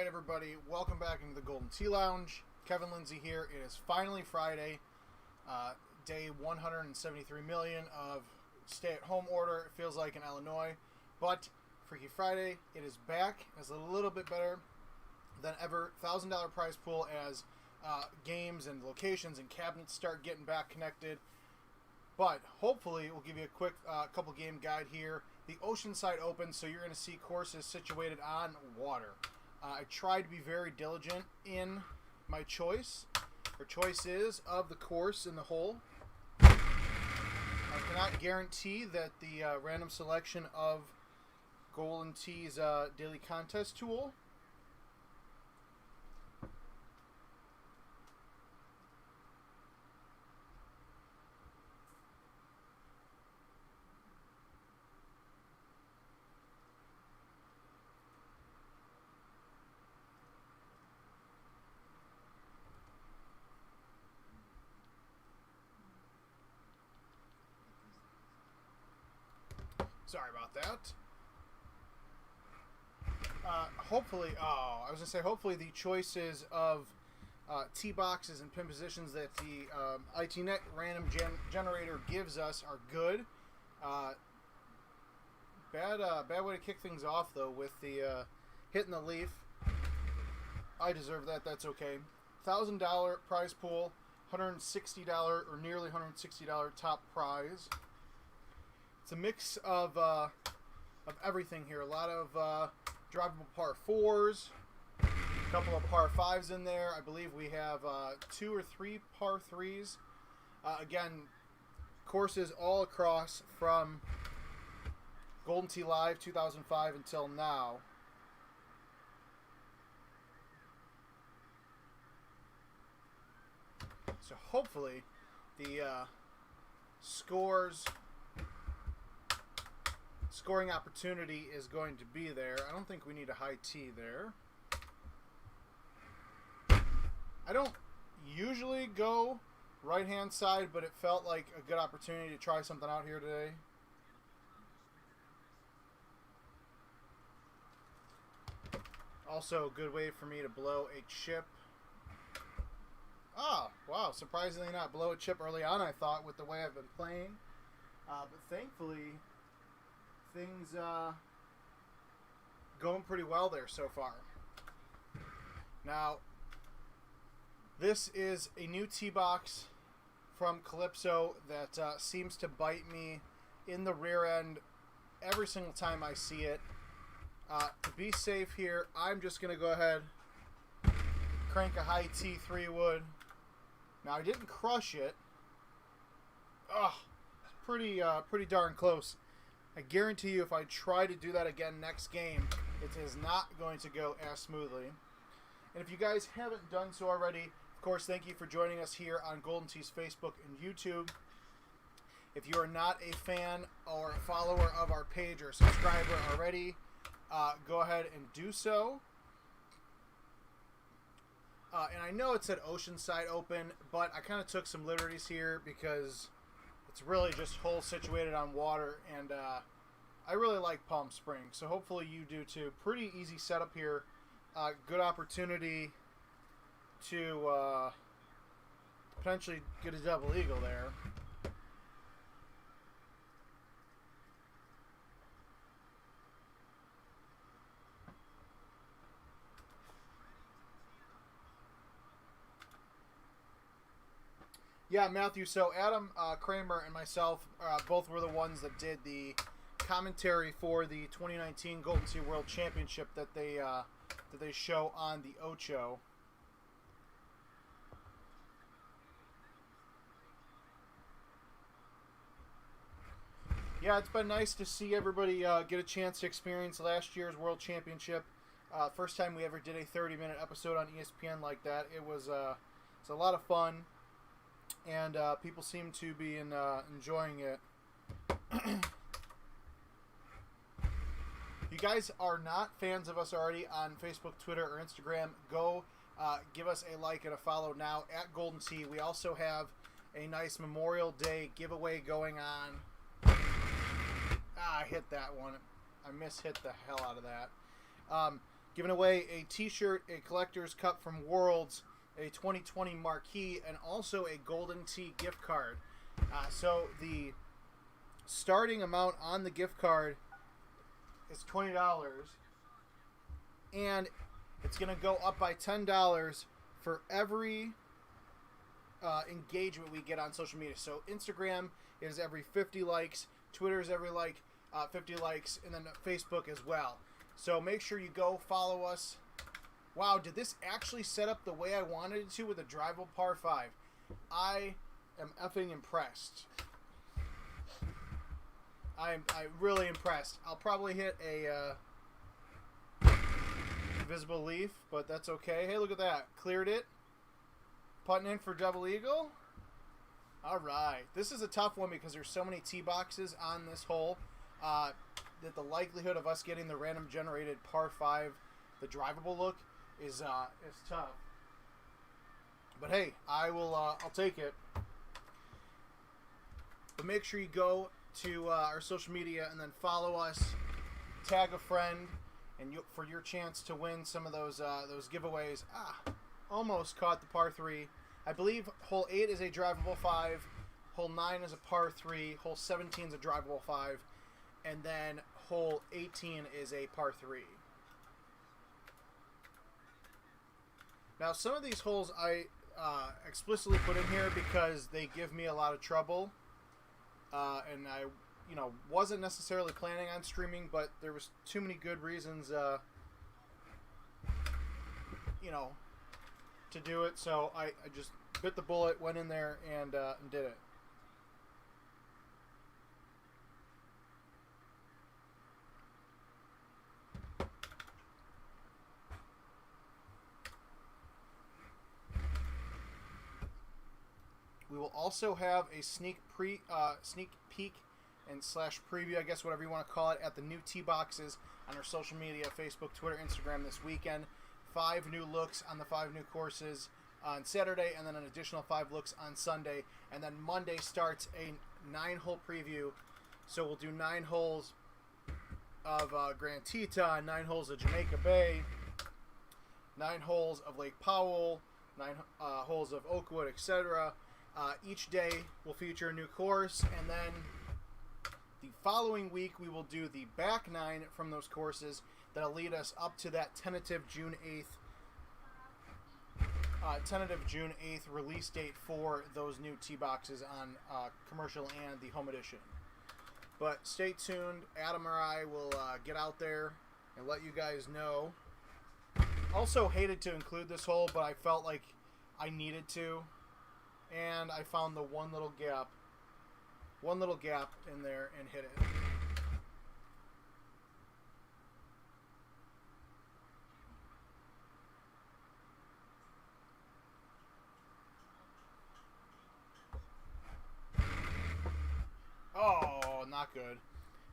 Alright everybody, welcome back into the Golden Tea Lounge. Kevin Lindsay here. It is finally Friday, day 173 million of stay-at-home order. It feels like in Illinois, but Freaky Friday, it is back. It's a little bit better than ever. $1,000 prize pool as games and locations and cabinets start getting back connected. But hopefully we'll give you a quick couple game guide here. The Oceanside Open, so you're going to see courses situated on water. I tried to be very diligent in my choices of the course and the hole. I cannot guarantee that the random selection of Golden Tea's daily contest tool Sorry about that. Hopefully the choices of tee boxes and pin positions that the ITNet random generator gives us are good. Bad way to kick things off though with the hitting the leaf. I deserve that. That's okay. $1,000 prize pool, $160 or nearly $160 top prize. It's a mix of everything here. A lot of drivable par 4s, a couple of par 5s in there. I believe we have 2 or 3 par 3s. Again, courses all across from Golden Tee Live 2005 until now. So hopefully the scoring opportunity is going to be there. I don't think we need a high tee there. I don't usually go right-hand side, but it felt like a good opportunity to try something out here today. Also, a good way for me to blow a chip. Oh, wow. Surprisingly not blow a chip early on, I thought, with the way I've been playing. But thankfully, things going pretty well there so far. Now, this is a new tee box from Calypso that seems to bite me in the rear end every single time I see it. To be safe here, I'm just going to go ahead, crank a high T3 wood. Now, I didn't crush it. Ugh, it's pretty darn close. I guarantee you if I try to do that again next game, it is not going to go as smoothly. And if you guys haven't done so already, of course, thank you for joining us here on Golden Tea's Facebook and YouTube. If you are not a fan or a follower of our page or a subscriber already, go ahead and do so. And I know it said Oceanside Open, but I kind of took some liberties here because it's really just holes situated on water, and I really like Palm Springs, so hopefully you do too. Pretty easy setup here. Good opportunity to potentially get a double eagle there. Yeah, Matthew, so Adam Kramer and myself both were the ones that did the commentary for the 2019 Golden Tee World Championship that they show on the Ocho. Yeah, it's been nice to see everybody get a chance to experience last year's World Championship. First time we ever did a 30-minute episode on ESPN like that. It's a lot of fun. And people seem to be enjoying it. If you guys are not fans of us already on Facebook, Twitter, or Instagram, go give us a like and a follow now at Golden Tee. We also have a nice Memorial Day giveaway going on. I hit that one. I mishit the hell out of that. Giving away a t-shirt, a collector's cup from Worlds, a 2020 marquee, and also a Golden Tee gift card. So the starting amount on the gift card is $20, and it's going to go up by $10 for every engagement we get on social media. So Instagram is every 50 likes, Twitter is every 50 likes, and then Facebook as well. So make sure you go follow us. Wow, did this actually set up the way I wanted it to with a drivable par 5? I am effing impressed. I'm really impressed. I'll probably hit a invisible leaf, but that's okay. Hey, look at that. Cleared it. Putting in for double eagle. All right. This is a tough one because there's so many tee boxes on this hole that the likelihood of us getting the random generated par 5, the drivable look, is tough. But hey, I'll take it. But make sure you go to our social media and then follow us, tag a friend, and for your chance to win some of those giveaways. Almost caught the par 3. I believe hole 8 is a drivable 5, hole 9 is a par 3, hole 17 is a drivable 5, and then hole 18 is a par 3. Now, some of these holes I explicitly put in here because they give me a lot of trouble, and I, wasn't necessarily planning on streaming, but there was too many good reasons, to do it. So I just bit the bullet, went in there, and did it. We will also have a sneak peek and / preview, I guess, whatever you want to call it, at the new tee boxes on our social media, Facebook, Twitter, Instagram this weekend. 5 new looks on the 5 new courses on Saturday, and then an additional 5 looks on Sunday. And then Monday starts a 9-hole preview. So we'll do 9 holes of Grand Teton, 9 holes of Jamaica Bay, 9 holes of Lake Powell, 9 holes of Oakwood, etc. Each day will feature a new course, and then the following week we will do the back 9 from those courses that'll lead us up to that tentative June 8th release date for those new tee boxes on commercial and the home edition. But stay tuned. Adam or I will get out there and let you guys know. Also hated to include this hole, but I felt like I needed to. And I found the one little gap in there and hit it. Oh, not good.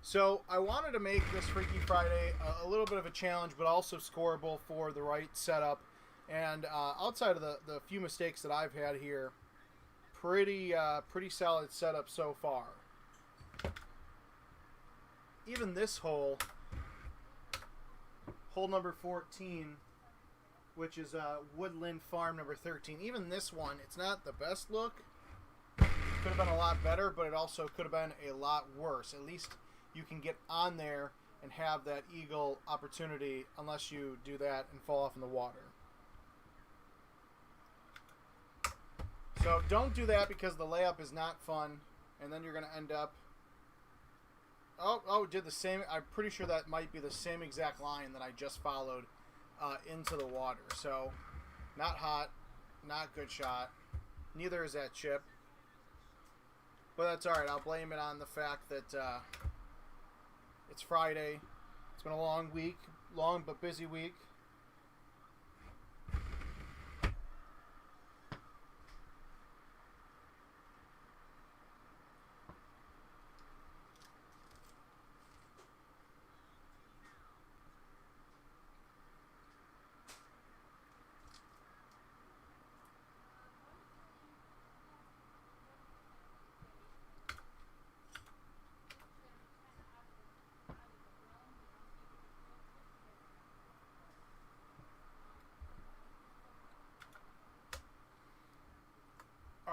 So I wanted to make this Freaky Friday a little bit of a challenge, but also scoreable for the right setup. And outside of the few mistakes that I've had here, pretty solid setup so far. Even this hole number 14, which is Woodland Farm number 13. Even this one, it's not the best look. Could have been a lot better, but it also could have been a lot worse. At least you can get on there and have that eagle opportunity, unless you do that and fall off in the water. So don't do that, because the layup is not fun, and then you're going to end up... Oh, did the same... I'm pretty sure that might be the same exact line that I just followed into the water. So, not hot, not good shot. Neither is that chip. But that's alright. I'll blame it on the fact that it's Friday. It's been a long week. Long but busy week.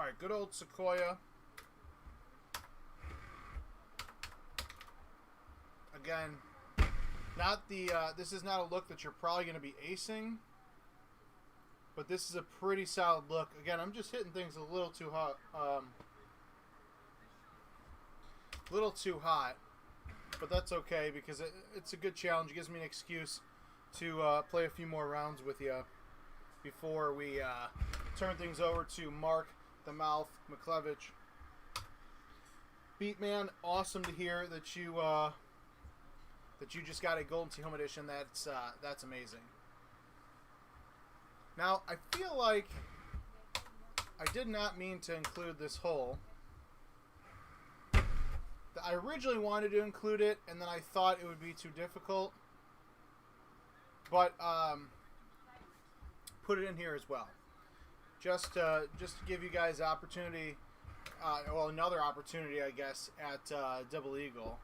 Alright, good old Sequoia. Again, not the this is not a look that you're probably going to be acing, but this is a pretty solid look. Again, I'm just hitting things a little too hot, but that's okay because it's a good challenge. It gives me an excuse to play a few more rounds with you before we turn things over to Mark the Mouth McClevich. Beatman, awesome to hear that you just got a Golden Sea Home Edition. That's amazing. Now, I feel like I did not mean to include this hole. I originally wanted to include it, and then I thought it would be too difficult. But put it in here as well. Just to give you guys opportunity, well, another opportunity, I guess, at Double Eagle.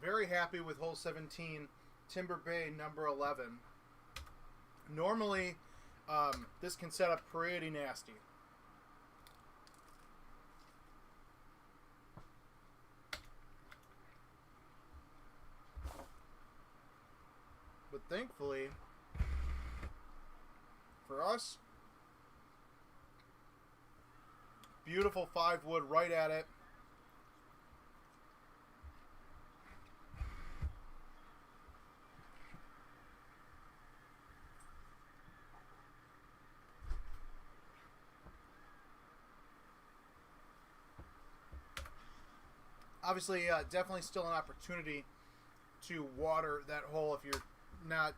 Very happy with hole 17, Timber Bay, number 11. Normally, this can set up pretty nasty. But thankfully, for us, beautiful 5-wood right at it. Obviously, definitely still an opportunity to water that hole if you're not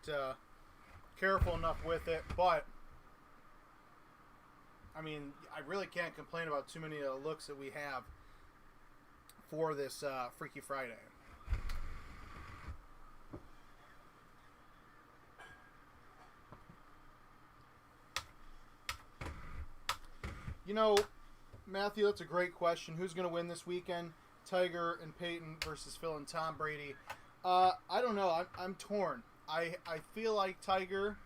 careful enough with it. But, I mean, I really can't complain about too many of the looks that we have for this Freaky Friday. You know, Matthew, that's a great question. Who's going to win this weekend? Tiger and Peyton versus Phil and Tom Brady. I don't know. I'm torn. I feel like Tiger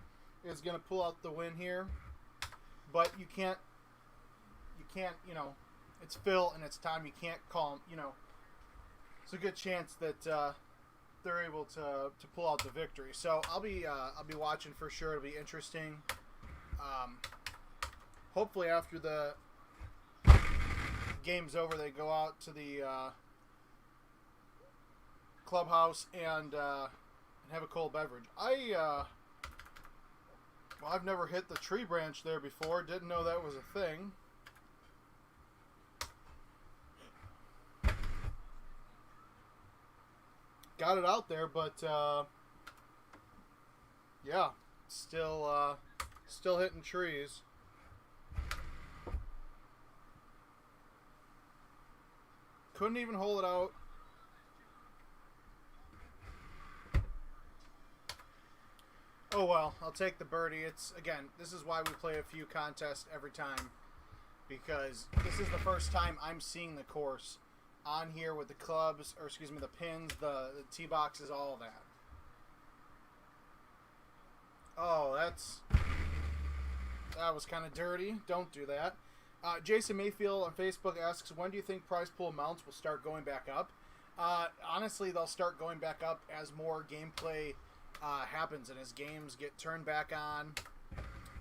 is going to pull out the win here, but you can't. You know, it's Phil and it's Tom. You can't call him. You know, it's a good chance that they're able to pull out the victory. So I'll be watching for sure. It'll be interesting. Hopefully after the game's over, they go out to the clubhouse and have a cold beverage. Well, I've never hit the tree branch there before. Didn't know that was a thing. Got it out there, but yeah, still hitting trees. Couldn't even hold it out. Oh well, I'll take the birdie. Again, this is why we play a few contests every time, because this is the first time I'm seeing the course on here with the clubs, or excuse me, the pins, the tee boxes, all of that. Oh, that was kind of dirty. Don't do that. Jason Mayfield on Facebook asks, when do you think prize pool amounts will start going back up? Honestly, they'll start going back up as more gameplay happens and as games get turned back on,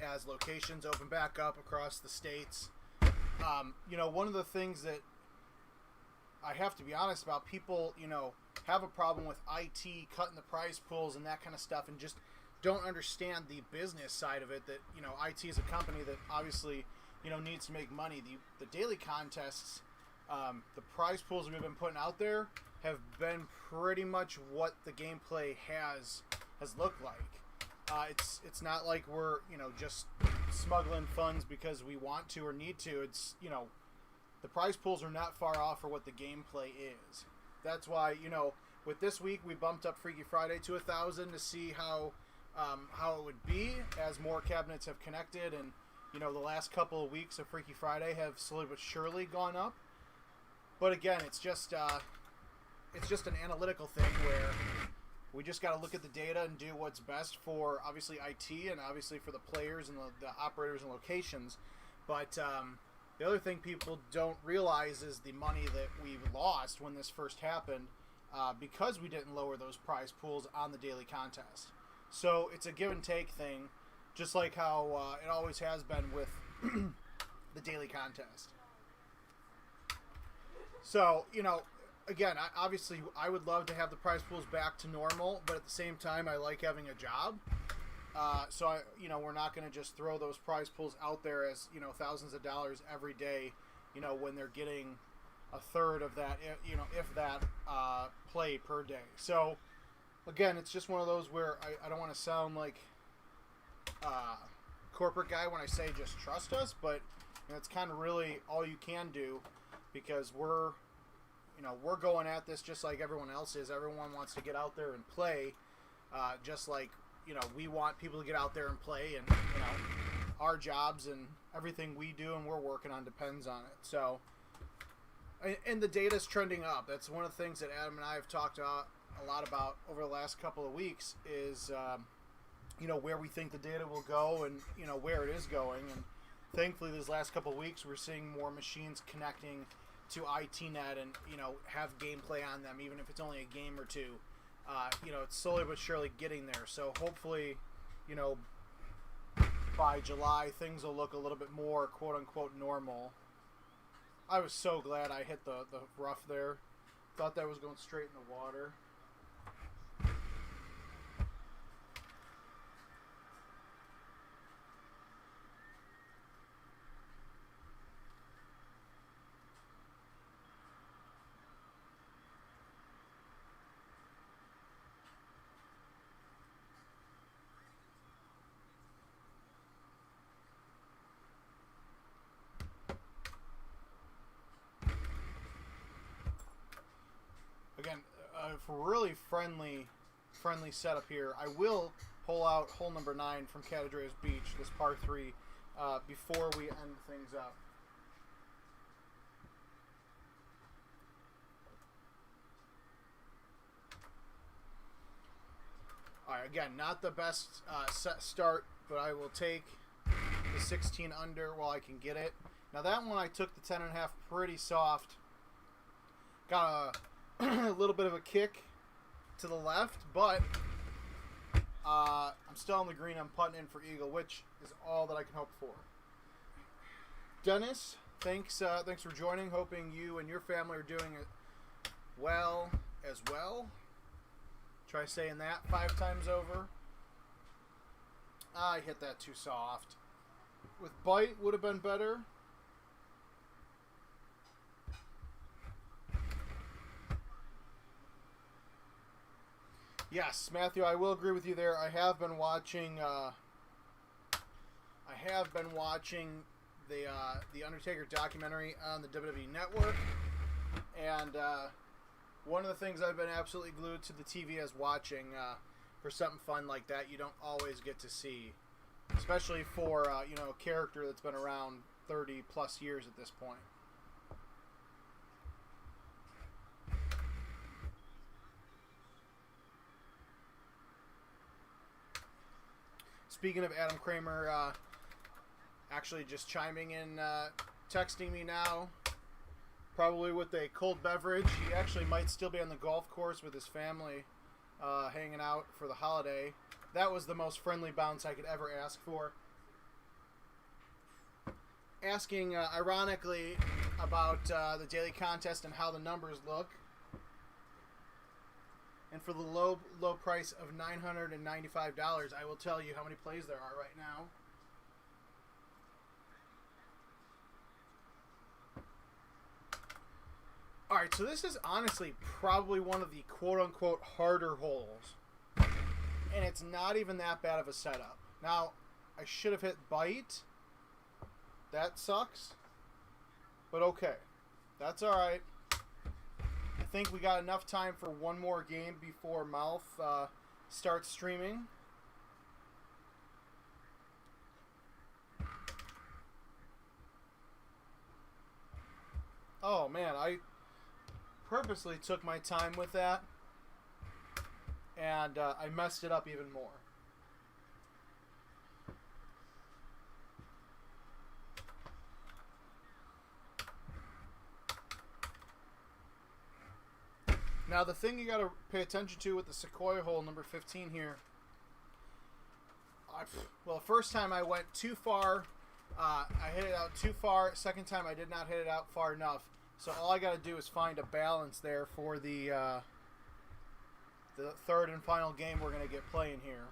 as locations open back up across the states. You know, one of the things that I have to be honest about, people, you know, have a problem with IT cutting the prize pools and that kind of stuff and just don't understand the business side of it, that, you know, IT is a company that obviously, you know, needs to make money. The daily contests, the prize pools we've been putting out there have been pretty much what the gameplay has looked like. It's not like we're, you know, just smuggling funds because we want to or need to. It's, you know, the prize pools are not far off for what the gameplay is. That's why, you know, with this week, we bumped up Freaky Friday to 1,000 to see how it would be as more cabinets have connected, and the last couple of weeks of Freaky Friday have slowly but surely gone up. But again, it's just an analytical thing where we just got to look at the data and do what's best for obviously IT and obviously for the players and the operators and locations. But the other thing people don't realize is the money that we lost when this first happened because we didn't lower those prize pools on the daily contest. So it's a give and take thing, just like how it always has been with the daily contest. So, again, obviously I would love to have the prize pools back to normal, but at the same time I like having a job. So we're not going to just throw those prize pools out there as, thousands of dollars every day, when they're getting a third of that, if that, play per day. So, again, it's just one of those where I don't want to sound like corporate guy when I say just trust us, but it's kind of really all you can do, because we're going at this just like everyone else is. Everyone wants to get out there and play, just like we want people to get out there and play, and our jobs and everything we do and we're working on depends on it. So, and the data's trending up. That's one of the things that Adam and I have talked a lot about over the last couple of weeks is where we think the data will go and where it is going. And thankfully these last couple of weeks we're seeing more machines connecting to ITnet and have gameplay on them, even if it's only a game or two. It's slowly but surely getting there. So hopefully by July things will look a little bit more quote unquote normal. I was so glad I hit the rough there. Thought that was going straight in the water. Again, for really friendly setup here, I will pull out hole number 9 from Cadadreas Beach, this par 3, before we end things up. Alright, again, not the best set start, but I will take the 16 under while I can get it. Now that one I took the 10.5 pretty soft. Got a little bit of a kick to the left, but I'm still on the green. I'm putting in for eagle, which is all that I can hope for. Dennis, thanks for joining. Hoping you and your family are doing it well as well. Try saying that 5 times over. I hit that too soft. With bite would have been better. Yes, Matthew, I will agree with you there. I have been watching the Undertaker documentary on the WWE Network, and one of the things I've been absolutely glued to the TV as watching for something fun like that you don't always get to see, especially for a character that's been around 30 plus years at this point. Speaking of Adam Kramer, actually just chiming in, texting me now, probably with a cold beverage. He actually might still be on the golf course with his family, hanging out for the holiday. That was the most friendly bounce I could ever ask for. Asking, ironically, about the daily contest and how the numbers look. And for the low price of $995, I will tell you how many plays there are right now. Alright, so this is honestly probably one of the quote-unquote harder holes. And it's not even that bad of a setup. Now, I should have hit bite. That sucks. But okay. That's alright. I think we got enough time for one more game before Mouth starts streaming. Oh man, I purposely took my time with that, and I messed it up even more. Now the thing you got to pay attention to with the Sequoia hole number 15 here, well, the first time I went too far, I hit it out too far. Second time I did not hit it out far enough. So all I got to do is find a balance there for the third and final game we're going to get playing here.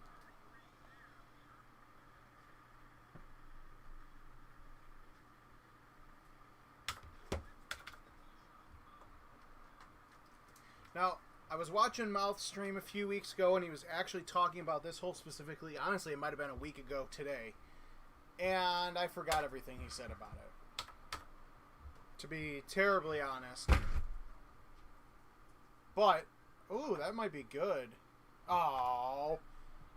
Now, I was watching Mouth stream a few weeks ago, and he was actually talking about this hole specifically. Honestly, it might have been a week ago today. And I forgot everything he said about it. To be terribly honest. But, ooh, that might be good. Oh.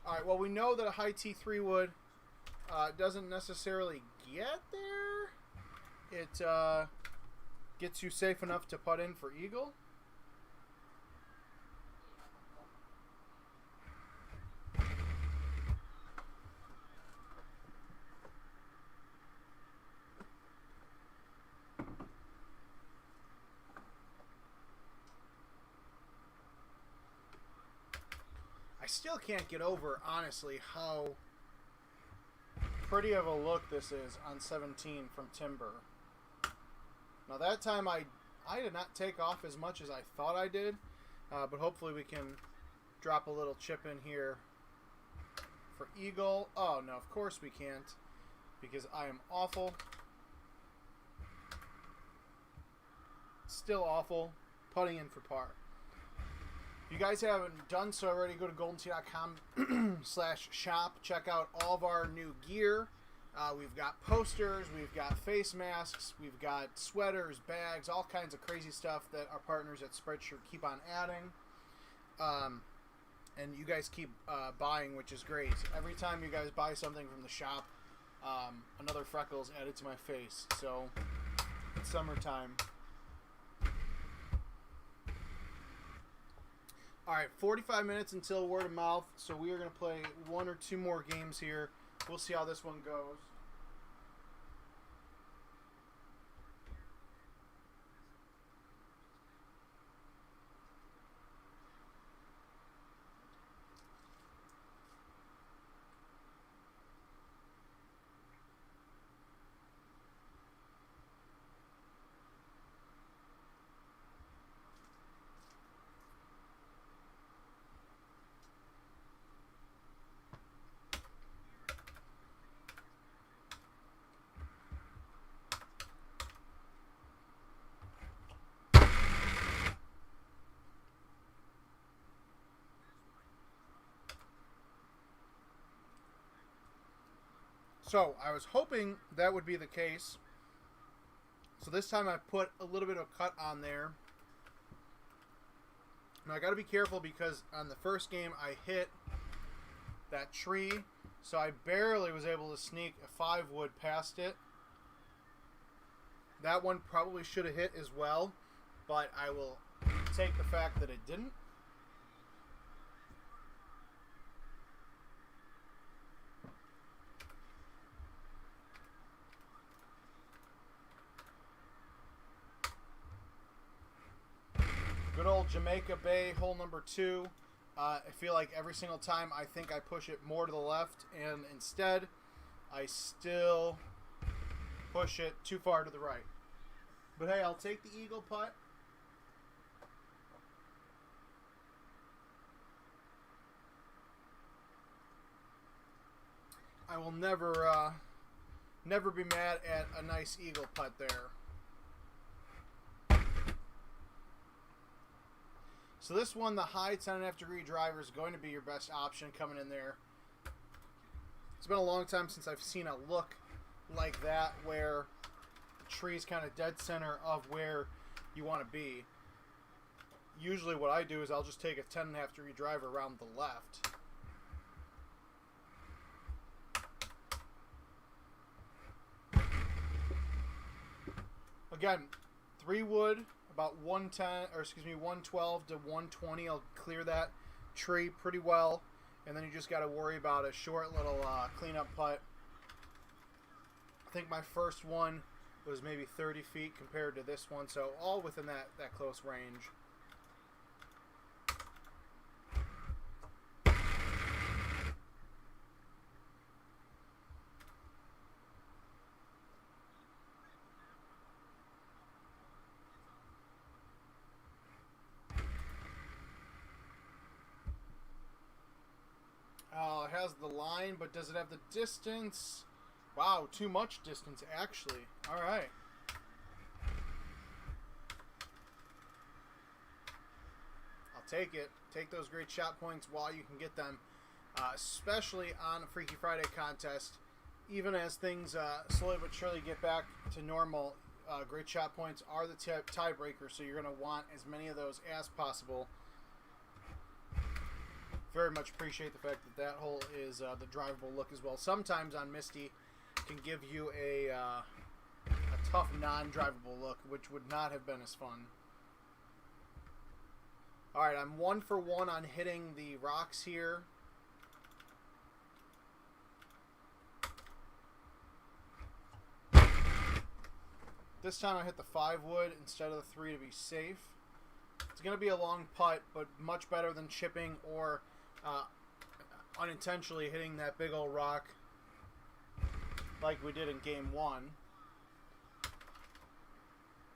Alright, well, we know that a high T3 wood doesn't necessarily get there. It gets you safe enough to putt in for eagle. I still can't get over, honestly, how pretty of a look this is on 17 from Timber. Now that time I did not take off as much as I thought I did, but hopefully we can drop a little chip in here for eagle. Oh no, of course we can't, because I am awful. Still awful, putting in for par. If you guys haven't done so already, go to goldentee.com/shop. Check out all of our new gear. We've got posters, we've got face masks, we've got sweaters, bags, all kinds of crazy stuff that our partners at Spreadshirt keep on adding. And you guys keep buying, which is great. Every time you guys buy something from the shop, another freckle is added to my face. So, it's summertime. Alright, 45 minutes until word of mouth, so we are going to play one or two more games here. We'll see how this one goes. So, I was hoping that would be the case. So this time I put a little bit of cut on there. Now I got to be careful because on the first game I hit that tree. So I barely was able to sneak a 5 wood past it. That one probably should have hit as well. But I will take the fact that it didn't. Good old Jamaica Bay, hole number 2. I feel like every single time I think I push it more to the left, and instead I still push it too far to the right. But hey, I'll take the eagle putt. I will never be mad at a nice eagle putt there. So this one, the high 10.5 degree driver, is going to be your best option coming in there. It's been a long time since I've seen a look like that where the tree's kind of dead center of where you want to be. usually what I do is I'll just take a 10.5 degree driver around the left. Again, 3 wood, about 112 to 120. I'll clear that tree pretty well, and then you just got to worry about a short little cleanup putt. I think my first one was maybe 30 feet compared to this one, so all within that close range. It has the line, but does it have the distance? Wow, too much distance, actually. All right. I'll take it. Take those great shot points while you can get them, especially on a Freaky Friday contest. Even as things slowly but surely get back to normal, great shot points are the tiebreaker, so you're going to want as many of those as possible. Very much appreciate the fact that that hole is the drivable look as well. Sometimes on Misty can give you a tough non-drivable look, which would not have been as fun. Alright, I'm 1 for 1 on hitting the rocks here. This time I hit the 5 wood instead of the 3 to be safe. It's going to be a long putt, but much better than chipping or unintentionally hitting that big old rock like we did in game 1.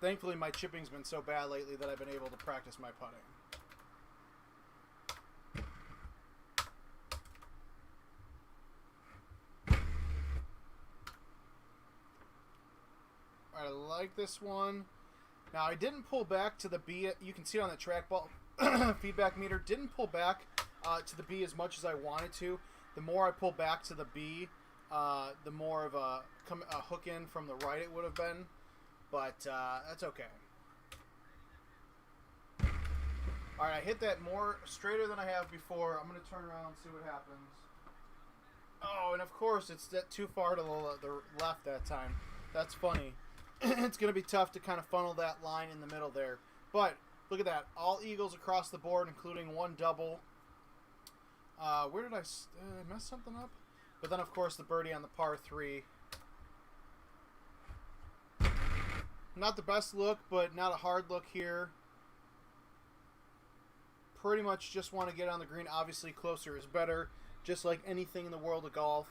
Thankfully, my chipping's been so bad lately that I've been able to practice my putting. Alright, I like this one. Now, I didn't pull back to the B. You can see it on the trackball feedback meter. Didn't pull back to the B as much as I wanted to. The more I pull back to the B, the more of a hook in from the right it would have been. But that's okay. Alright, I hit that more straighter than I have before. I'm going to turn around and see what happens. Oh, and of course, it's too far to the left that time. That's funny. It's going to be tough to kind of funnel that line in the middle there. But look at that. All eagles across the board, including 1 double. Where did I mess something up? But then, of course, the birdie on the par 3. Not the best look, but not a hard look here. Pretty much just want to get on the green. Obviously, closer is better, just like anything in the world of golf.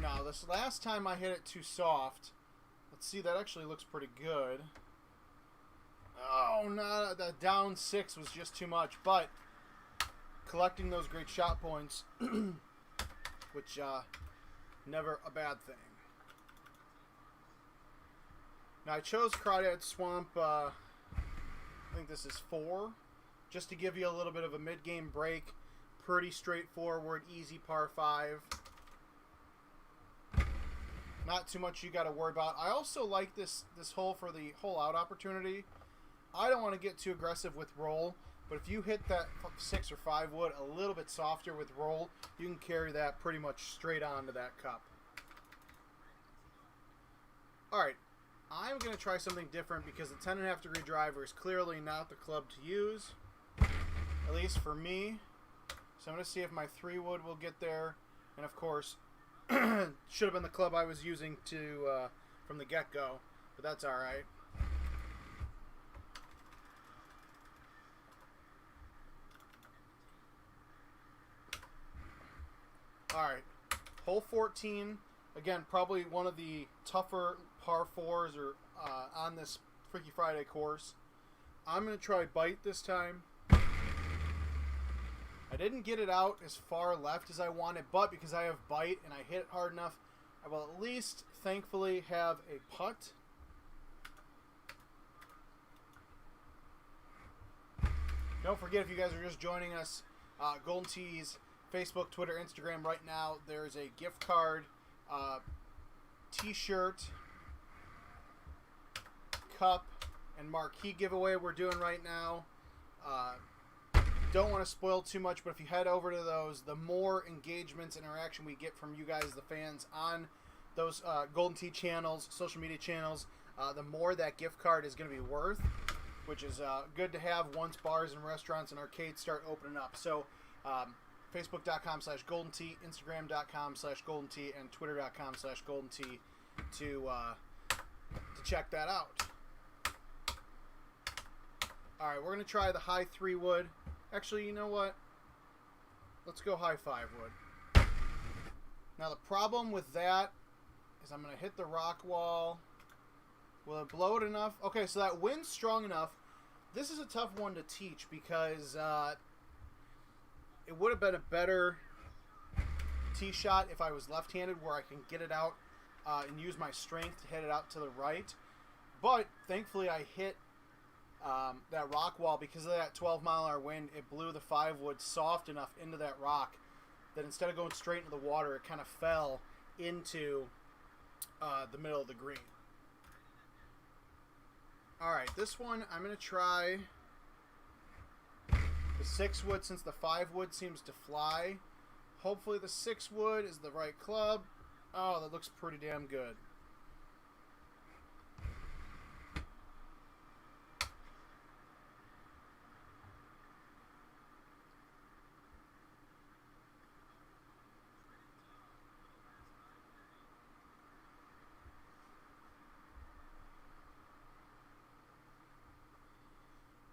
Now, this last time I hit it too soft. Let's see, that actually looks pretty good. Oh, no, the down 6 was just too much. But collecting those great shot points, which never a bad thing. Now, I chose Crawdad Swamp, I think this is 4, just to give you a little bit of a mid-game break. Pretty straightforward, easy par 5. Not too much you got to worry about. I also like this hole for the hole out opportunity. I don't want to get too aggressive with roll, but if you hit that 6 or 5 wood a little bit softer with roll, you can carry that pretty much straight onto that cup. Alright, I'm going to try something different because the 10.5 degree driver is clearly not the club to use, at least for me. So I'm going to see if my 3 wood will get there, and of course, should have been the club I was using to from the get-go, but that's all right. All right, hole 14. Again, probably one of the tougher par 4s or on this Freaky Friday course. I'm going to try bite this time. I didn't get it out as far left as I wanted, but because I have bite and I hit it hard enough, I will at least, thankfully, have a putt. Don't forget, if you guys are just joining us, Golden Tee's Facebook, Twitter, Instagram right now, there's a gift card, t-shirt, cup, and marquee giveaway we're doing right now. Don't want to spoil too much, but if you head over to those, the more engagements, interaction we get from you guys, the fans, on those Golden Tee channels, social media channels, the more that gift card is going to be worth, which is good to have once bars and restaurants and arcades start opening up. So Facebook.com/GoldenTee, Instagram.com/GoldenTee, and Twitter.com/GoldenTee to check that out. All right, we're going to try the high 3 wood. Actually, you know what? Let's go high 5 wood. Now, the problem with that is I'm going to hit the rock wall. Will it blow it enough? Okay, so that wind's strong enough. This is a tough one to teach because it would have been a better tee shot if I was left-handed, where I can get it out and use my strength to hit it out to the right. But thankfully I hit that rock wall. Because of that 12-mile-an-hour wind, it blew the 5 wood soft enough into that rock that instead of going straight into the water, it kind of fell into the middle of the green. Alright, this one I'm going to try the 6 wood, since the 5 wood seems to fly. Hopefully the 6 wood is the right club. Oh, that looks pretty damn good.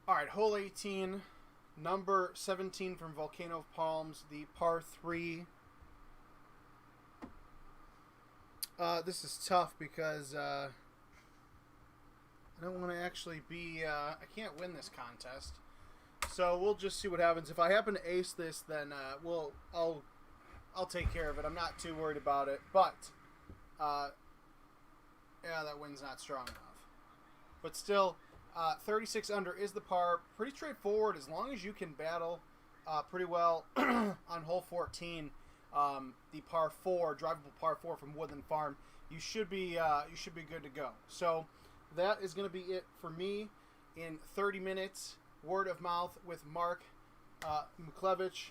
Alright, hole 18, number 17 from Volcano of Palms, the par 3. This is tough because I don't want to actually be, I can't win this contest. So we'll just see what happens. If I happen to ace this, then I'll take care of it. I'm not too worried about it. But, yeah, that wind's not strong enough. But still, 36 under is the par. Pretty straightforward as long as you can battle pretty well on hole 14. The par 4, drivable par 4 from Woodland Farm. You should be good to go. So that is going to be it for me in 30 minutes. Word of mouth with Mark Muklevich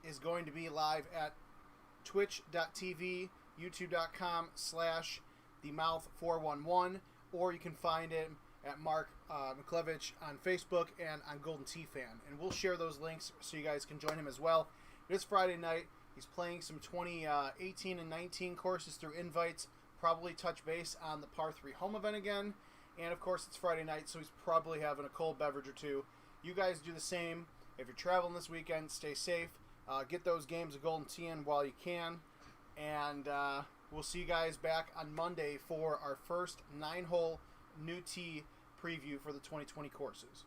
is going to be live at twitch.tv, youtube.com/themouth411, or you can find him at Mark Muklevich on Facebook and on Golden Tee Fan. And we'll share those links so you guys can join him as well. It is Friday night. He's playing some 2018 and 19 courses through invites. Probably touch base on the par 3 home event again. And, of course, it's Friday night, so he's probably having a cold beverage or two. You guys do the same. If you're traveling this weekend, stay safe. Get those games of Golden Tee in while you can. And we'll see you guys back on Monday for our first 9-hole new tee preview for the 2020 courses.